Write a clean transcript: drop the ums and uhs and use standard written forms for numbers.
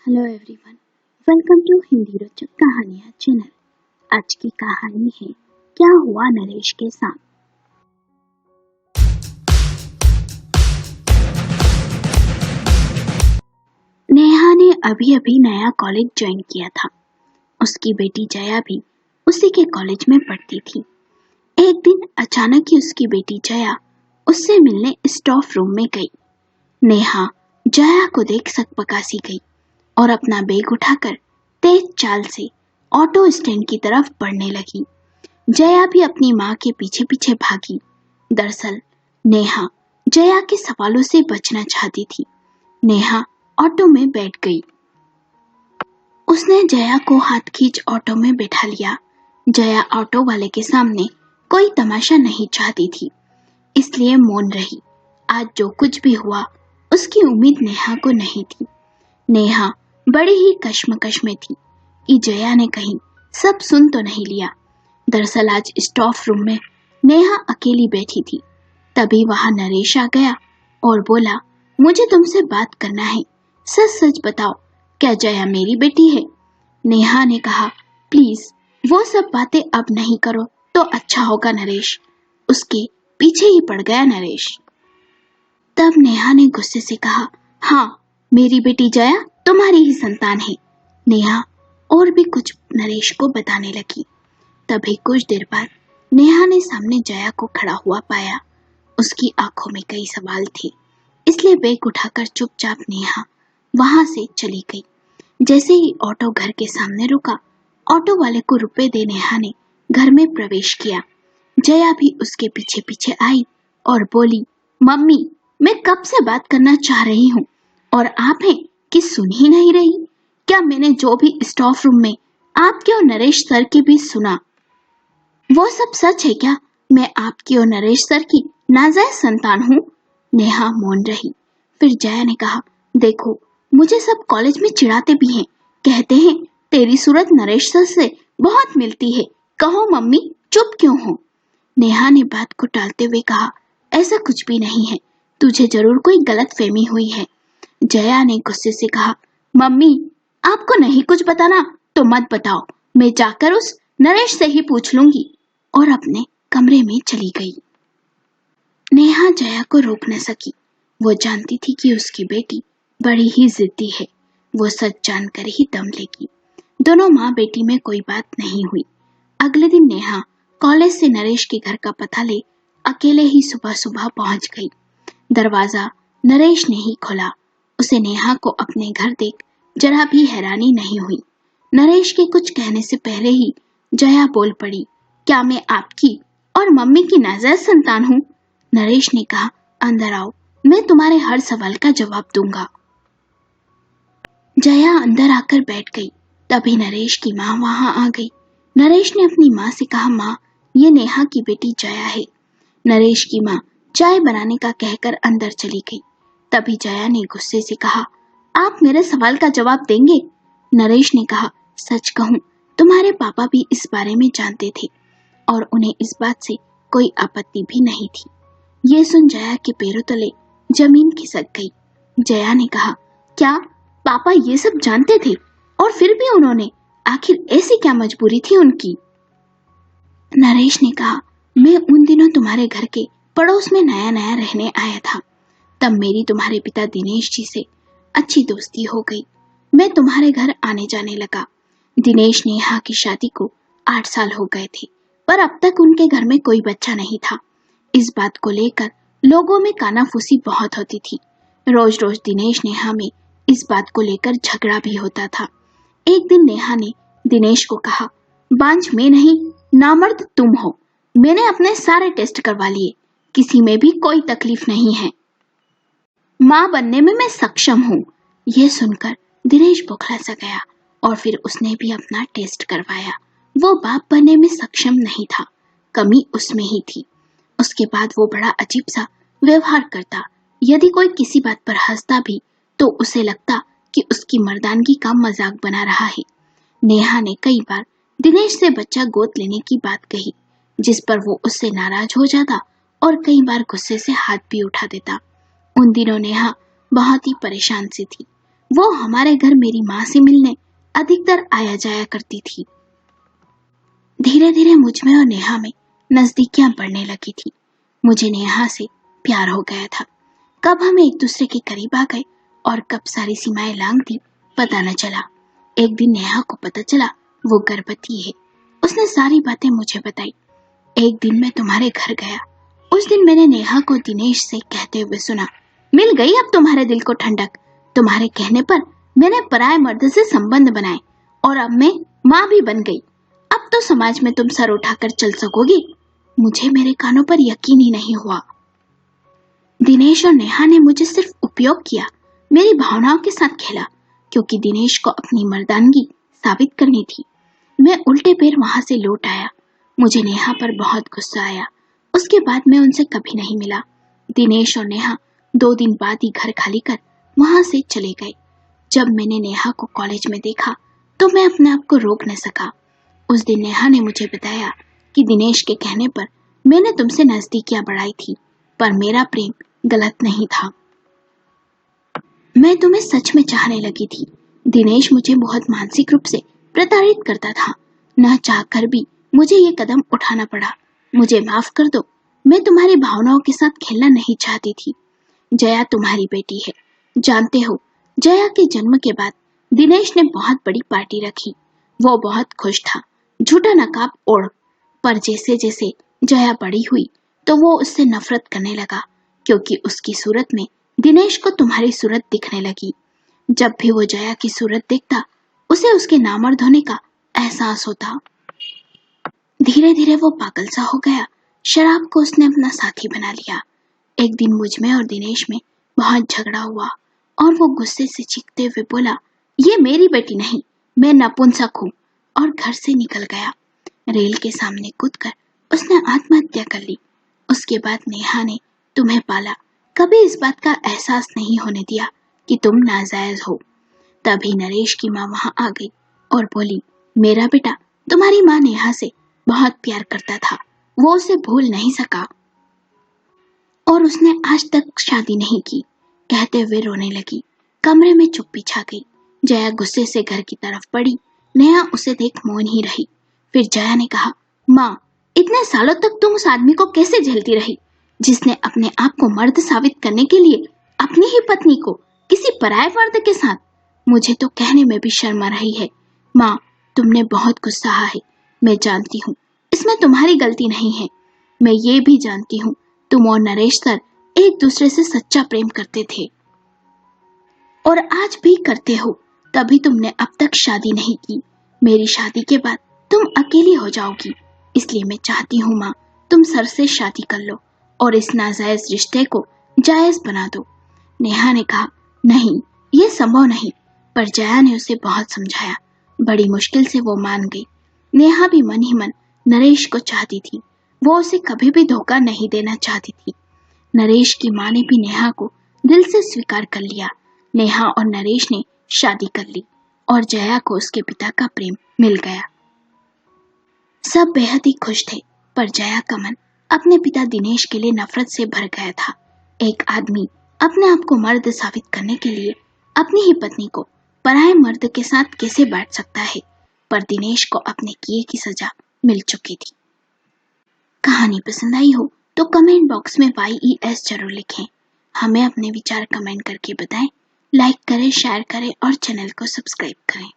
Hello everyone, welcome to Hindi Rochak Kahaniyan channel. आज की कहानी है क्या हुआ नरेश के साथ। नेहा ने अभी अभी नया कॉलेज ज्वाइन किया था। उसकी बेटी जया भी उसी के कॉलेज में पढ़ती थी। एक दिन अचानक ही उसकी बेटी जया उससे मिलने स्टाफ रूम में गई। नेहा जया को देख सकपकासी गई और अपना बैग उठाकर तेज चाल से ऑटो स्टैंड की तरफ बढ़ने लगी। जया भी अपनी माँ के पीछे पीछे भागी। दरअसल नेहा जया के सवालों से बचना चाहती थी। नेहा ऑटो में बैठ गई। उसने जया को हाथ खींच ऑटो में बैठा लिया। जया ऑटो वाले के सामने कोई तमाशा नहीं चाहती थी, इसलिए मौन रही। आज जो कुछ भी हुआ उसकी उम्मीद नेहा को नहीं थी। नेहा बड़ी ही कश्मकश में थी कि जया ने कहीं सब सुन तो नहीं लिया। दरअसल आज स्टाफ रूम में नेहा अकेली बैठी थी। तभी वहां नरेश आ गया और बोला, मुझे तुमसे बात करना है, सच सच बताओ, क्या जया मेरी बेटी है? नेहा ने कहा, प्लीज वो सब बातें अब नहीं करो तो अच्छा होगा नरेश। उसके पीछे ही पड़ गया नरेश। तब नेहा ने गुस्से से कहा, हाँ मेरी बेटी जया तुम्हारी ही संतान है। नेहा और भी कुछ नरेश को बताने लगी। तभी कुछ देर बाद नेहा ने सामने जया को खड़ा हुआ पाया। उसकी आंखों में कई सवाल थे, इसलिए बैग उठाकर चुपचाप नेहा वहां से चली गई। जैसे ही ऑटो घर के सामने रुका, ऑटो वाले को रुपए दे नेहा ने घर में प्रवेश किया। जया भी उसके पीछे पीछे आई और बोली, मम्मी मैं कब से बात करना चाह रही हूँ और आप हैं कि सुन ही नहीं रही। क्या मैंने जो भी स्टाफ रूम में आपके और नरेश सर की भी सुना, वो सब सच है क्या? मैं आपकी और नरेश सर की नाजायज संतान हूँ? नेहा मौन रही। फिर जया ने कहा, देखो मुझे सब कॉलेज में चिढ़ाते भी हैं, कहते हैं तेरी सूरत नरेश सर से बहुत मिलती है। कहो मम्मी, चुप क्यों हो? नेहा ने बात को टालते हुए कहा, ऐसा कुछ भी नहीं है, तुझे जरूर कोई गलत फहमी हुई है। जया ने गुस्से से कहा, मम्मी आपको नहीं कुछ बताना तो मत बताओ, मैं जाकर उस नरेश से ही पूछ लूंगी, और अपने कमरे में चली गई। नेहा जया को रोक न सकी। वो जानती थी कि उसकी बेटी बड़ी ही जिद्दी है। वो सच जानकर ही दम लेगी। दोनों माँ बेटी में कोई बात नहीं हुई। अगले दिन नेहा कॉलेज से नरेश के घर का पता ले अकेले ही सुबह सुबह पहुंच गई। दरवाजा नरेश ने ही खोला। उसे नेहा को अपने घर देख जरा भी हैरानी नहीं हुई। नरेश के कुछ कहने से पहले ही जया बोल पड़ी, क्या मैं आपकी और मम्मी की नाजायज संतान हूँ? नरेश ने कहा, अंदर आओ, मैं तुम्हारे हर सवाल का जवाब दूंगा। जया अंदर आकर बैठ गई। तभी नरेश की माँ वहां आ गई। नरेश ने अपनी माँ से कहा, माँ ये नेहा की बेटी जया है। नरेश की माँ चाय बनाने का कहकर अंदर चली गई। तभी जया ने गुस्से से कहा, आप मेरे सवाल का जवाब देंगे? नरेश ने कहा, सच कहूँ तुम्हारे पापा भी इस बारे में जानते थे और उन्हें इस बात से कोई आपत्ति भी नहीं थी। ये सुन जया के पैरों तले जमीन खिसक गई। जया ने कहा, क्या पापा ये सब जानते थे और फिर भी उन्होंने, आखिर ऐसी क्या मजबूरी थी उनकी? नरेश ने कहा, मैं उन दिनों तुम्हारे घर के पड़ोस में नया नया रहने आया था। तब मेरी तुम्हारे पिता दिनेश जी से अच्छी दोस्ती हो गई। मैं तुम्हारे घर आने जाने लगा। दिनेश नेहा की शादी को 8 साल हो गए थे, पर अब तक उनके घर में कोई बच्चा नहीं था। इस बात को लेकर लोगों में कानाफूसी बहुत होती थी। रोज रोज दिनेश नेहा में इस बात को लेकर झगड़ा भी होता था। एक दिन नेहा ने दिनेश को कहा, बांझ मैं नहीं, नामर्द तुम हो। मैंने अपने सारे टेस्ट करवा लिए, किसी में भी कोई तकलीफ नहीं है। माँ बनने में मैं सक्षम हूँ। यह सुनकर दिनेश बौखला सा गया और फिर उसने भी अपना टेस्ट करवाया। वो बाप बनने में सक्षम नहीं था, कमी उसमें ही थी। उसके बाद वो बड़ा अजीब सा व्यवहार करता। यदि कोई किसी बात पर हंसता भी तो उसे लगता कि उसकी मर्दानगी का मजाक बना रहा है। नेहा ने कई बार दिनेश से बच्चा गोद लेने की बात कही, जिस पर वो उससे नाराज हो जाता और कई बार गुस्से से हाथ भी उठा देता। उन दिनों नेहा बहुत ही परेशान सी थी। वो हमारे घर मेरी माँ से मिलने अधिकतर आया जाया करती थी। धीरे धीरे मुझ में और नेहा में नजदीकियां बढ़ने लगी थी। मुझे नेहा से प्यार हो गया था। कब हम एक दूसरे के करीब आ गए और कब सारी सीमाएं लांघ दी, पता न चला। एक दिन नेहा को पता चला वो गर्भवती है। उसने सारी बातें मुझे बताई। एक दिन मैं तुम्हारे घर गया। उस दिन मैंने नेहा को दिनेश से कहते हुए सुना, मिल गई अब तुम्हारे दिल को ठंडक। तुम्हारे कहने पर मैंने पराये मर्द से संबंध बनाए और अब मैं माँ भी बन गई। अब तो समाज में तुम सर उठाकर चल सकोगी। मुझे मेरे कानों पर यकीन ही नहीं हुआ। दिनेश और नेहा ने मुझे सिर्फ उपयोग किया, मेरी भावनाओं के साथ खेला, क्योंकि दिनेश को अपनी मर्दानगी साबित करनी थी। मैं उल्टे पैर वहां से लौट आया। मुझे नेहा पर बहुत गुस्सा आया। उसके बाद मैं उनसे कभी नहीं मिला। दिनेश और नेहा 2 दिन बाद ही घर खाली कर वहां से चले गए। जब मैंने नेहा को कॉलेज में देखा तो मैं अपने आप को रोक न सका। उस दिन नेहा ने मुझे बताया कि दिनेश के कहने पर मैंने तुमसे नजदीकियां बढ़ाई थी, पर मेरा प्रेम गलत नहीं था। मैं तुम्हें सच में चाहने लगी थी। दिनेश मुझे बहुत मानसिक रूप से प्रताड़ित करता था। न चाहकर भी मुझे ये कदम उठाना पड़ा। मुझे माफ कर दो। मैं तुम्हारी भावनाओं के साथ खेलना नहीं चाहती थी। जया तुम्हारी बेटी है। जानते हो, जया के जन्म के बाद दिनेश ने बहुत बड़ी पार्टी रखी। वो बहुत खुश था, झूठा नकाब ओढ़। पर जैसे जैसे जया बड़ी हुई तो वो उससे नफरत करने लगा, क्योंकि उसकी सूरत में दिनेश को तुम्हारी सूरत दिखने लगी। जब भी वो जया की सूरत देखता, उसे उसके नामर्द होने का एहसास होता। धीरे धीरे वो पागल सा हो गया। शराब को उसने अपना साथी बना लिया। एक दिन मुझ में और दिनेश में बहुत झगड़ा हुआ और वो गुस्से से चीखते हुए बोला, ये मेरी बेटी नहीं, मैं नपुंसक हूँ, और घर से निकल गया। रेल के सामने कूदकर उसने आत्महत्या कर ली। उसके बाद नेहा ने तुम्हें पाला, कभी इस बात का एहसास नहीं होने दिया कि तुम नाजायज हो। तभी नरेश की माँ वहां आ गई और बोली, मेरा बेटा तुम्हारी माँ नेहा से बहुत प्यार करता था, वो उसे भूल नहीं सका और उसने आज तक शादी नहीं की। कहते हुए रोने लगी। कमरे में चुप्पी छा गई। जया गुस्से से घर की तरफ बढ़ी। नेहा उसे देख मौन ही रही। फिर जया ने कहा, माँ, इतने सालों तक तुम उस आदमी को कैसे झेलती रही, जिसने अपने आप को मर्द साबित करने के लिए अपनी ही पत्नी को किसी पराये मर्द के साथ। मुझे तो कहने में भी शर्म आ रही है। माँ, तुमने बहुत कुछ सहा है, मैं जानती हूँ, इसमें तुम्हारी गलती नहीं है। मैं ये भी जानती हूँ तुम और नरेश सर एक दूसरे से सच्चा प्रेम करते थे और आज भी करते हो, तभी तुमने अब तक शादी नहीं की। मेरी शादी के बाद तुम अकेली हो जाओगी, इसलिए मैं चाहती हूँ माँ, तुम सर से शादी कर लो और इस नाजायज रिश्ते को जायज बना दो। नेहा ने कहा, नहीं, ये संभव नहीं। पर जया ने उसे बहुत समझाया। बड़ी मुश्किल से वो मान गई। नेहा भी मन ही मन नरेश को चाहती थी। वो उसे कभी भी धोखा नहीं देना चाहती थी। नरेश की माँ ने भी नेहा को दिल से स्वीकार कर लिया। नेहा और नरेश ने शादी कर ली और जया को उसके पिता का प्रेम मिल गया। सब बेहद ही खुश थे, पर जया का मन अपने पिता दिनेश के लिए नफरत से भर गया था। एक आदमी अपने आप को मर्द साबित करने के लिए अपनी ही पत्नी को पराये मर्द के साथ कैसे बांट सकता है? पर दिनेश को अपने किए की सजा मिल चुकी थी। कहानी पसंद आई हो तो कमेंट बॉक्स में YES जरूर लिखें। हमें अपने विचार कमेंट करके बताएं। लाइक करें, शेयर करें और चैनल को सब्सक्राइब करें।